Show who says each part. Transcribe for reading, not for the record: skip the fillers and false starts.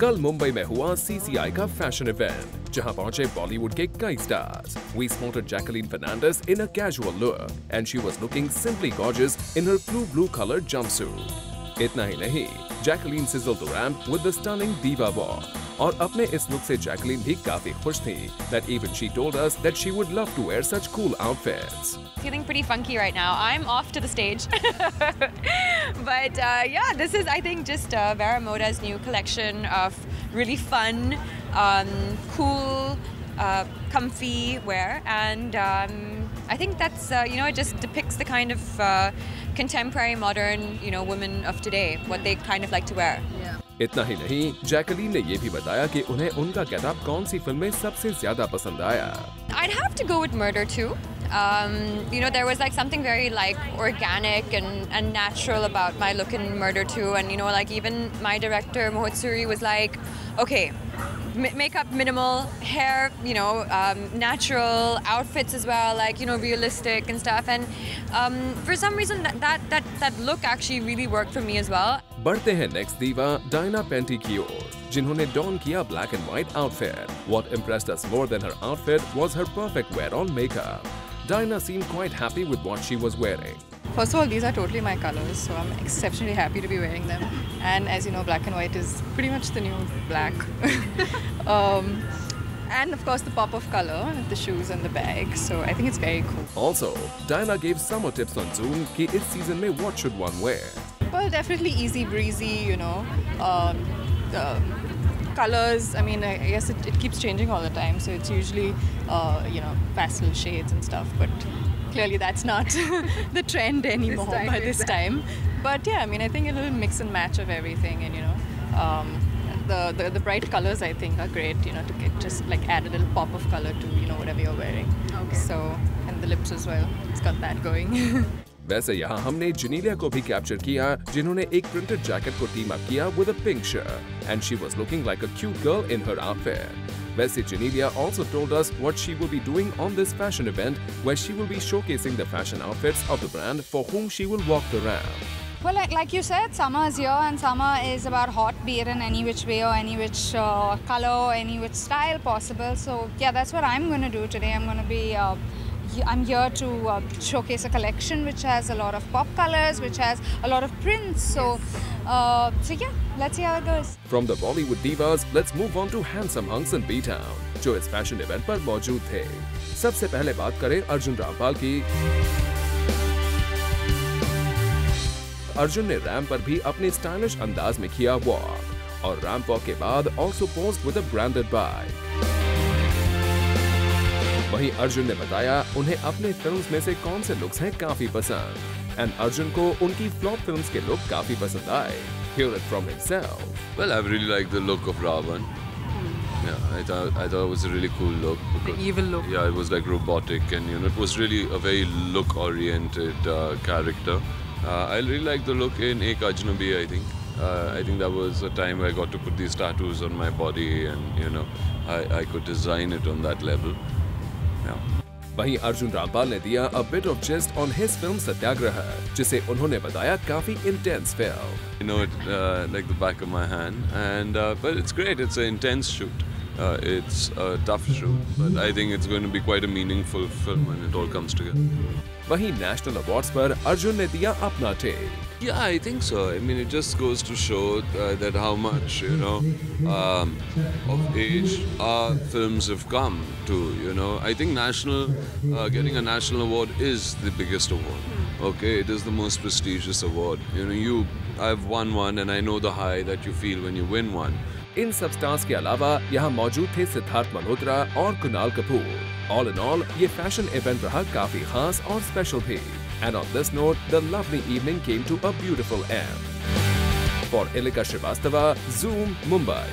Speaker 1: कल मुंबई में हुआ CCI का फैशन इवेंट, जहां पहुंचे बॉलीवुड के कई stars. We spotted Jacqueline Fernandez in a casual look, and she was looking simply gorgeous in her blue colored jumpsuit. इतना ही नहीं, Jacqueline sizzled the ramp with the stunning diva walk. और अपने इस look से जैकलीन भी काफी खुश थी. That even she told us that she would love to wear such cool outfits.
Speaker 2: Feeling pretty funky right now. I'm off to the stage. But yeah, this is, I think, just Vera Moda's new collection of really fun, cool, comfy wear. And I think that's, it just depicts the kind of contemporary, modern, women of today, what they kind of like to wear.
Speaker 3: Yeah.
Speaker 1: इतना ही नहीं, Jacqueline ने ये भी बताया कि उन्हें उनका getup कौन सी फिल्म में सबसे ज्यादा पसंद आया.
Speaker 2: I'd have to go with Murder too. There was like something very like organic and natural about my look in Murder 2, and like even my director Mohit Suri was like, okay, makeup minimal, hair, natural, outfits as well, like realistic and stuff, and for some reason that look actually really worked for me as well.
Speaker 1: बढ़ते हैं next दीवा Diana पेंटी की ओर, जिन्होंने don किया black and white outfit. What impressed us more than her outfit was her perfect wear on makeup. Diana seemed quite happy with what she was wearing.
Speaker 3: First of all, these are totally my colors, so I'm exceptionally happy to be wearing them. And as you know, black and white is pretty much the new black. And of course the pop of color with the shoes and the bag, so I think it's very cool.
Speaker 1: Also, Diana gave summer tips on Zoom कि इस season में what should one wear.
Speaker 3: Well, definitely easy breezy, colors. I mean, I guess it keeps changing all the time, so it's usually pastel shades and stuff, but clearly that's not the trend anymore by this time. But yeah, I mean, I think a little mix and match of everything, and the bright colors I think are great, to just like add a little pop of color to whatever you're wearing.
Speaker 2: Okay.
Speaker 3: So, and the lips as well, it's got that going.
Speaker 1: वैसे यहाँ हमने जिनीलिया को भी capture किया, जिन्होंने एक printed jacket को team up किया with a pink shirt, and she was looking like a cute girl in her outfit. वैसे Genelia also told us what she will be doing on this fashion event, where she will be showcasing the fashion outfits of the brand for whom she will walk the ramp.
Speaker 4: Well, like you said, summer is here, and summer is about hot, be it in any which way or any which color, any which style possible. So yeah, that's what I'm going to do today. I'm here to showcase a collection which has a lot of pop colors, which has a lot of prints. So yeah, let's see how it goes.
Speaker 1: From the Bollywood divas, let's move on to handsome hunks in B-Town, जो इस fashion event पर मौजूद थे. सबसे पहले बात करें अर्जुन रामपाल की. अर्जुन ने रैंप पर भी अपने स्टाइलिश अंदाज में किया वॉक, और रैंप वॉक के बाद also posed with a branded bike. वहीं अर्जुन ने बताया उन्हें अपने फिल्म्स में से कौन से लुक्स हैं काफी पसंद, एंड अर्जुन को उनकी फ्लॉप फिल्म्स के लुक काफी पसंद आए. Hear it from himself.
Speaker 5: Well, I really liked the look of Ravan. Yeah, I thought it was a really cool look.
Speaker 3: The evil look.
Speaker 5: Yeah, it was like robotic, and it was really a very look-oriented character. I really liked the look in Ek Ajnabi, I think. I think that was a time where I got to put these tattoos on my body, and I could design it on that level.
Speaker 1: वहीं अर्जुन रामपाल ने दिया a bit of gist on his film सत्याग्रह, जिसे उन्होंने बताया काफी intense film.
Speaker 5: You know it like the back of my hand, and but it's great. It's an intense shoot. It's a tough shoot, but I think it's going to be quite a meaningful film when it all comes together.
Speaker 1: वहीं national awards पर अर्जुन ने दिया अपना take.
Speaker 5: Yeah, I think so. I mean, it just goes to show that how much, of age our films have come to, I think getting a national award is the biggest award. Okay, it is the most prestigious award. I've won one, and I know the high that you feel when you win one.
Speaker 1: इन सब stars के अलावा यहाँ मौजूद थे सिद्धार्थ मल्होत्रा और Kunal Kapoor. All in all, ये fashion event रहा काफी खास और स्पेशल भी. And on this note, the lovely evening came to a beautiful end. For Ilika Srivastava, Zoom, Mumbai.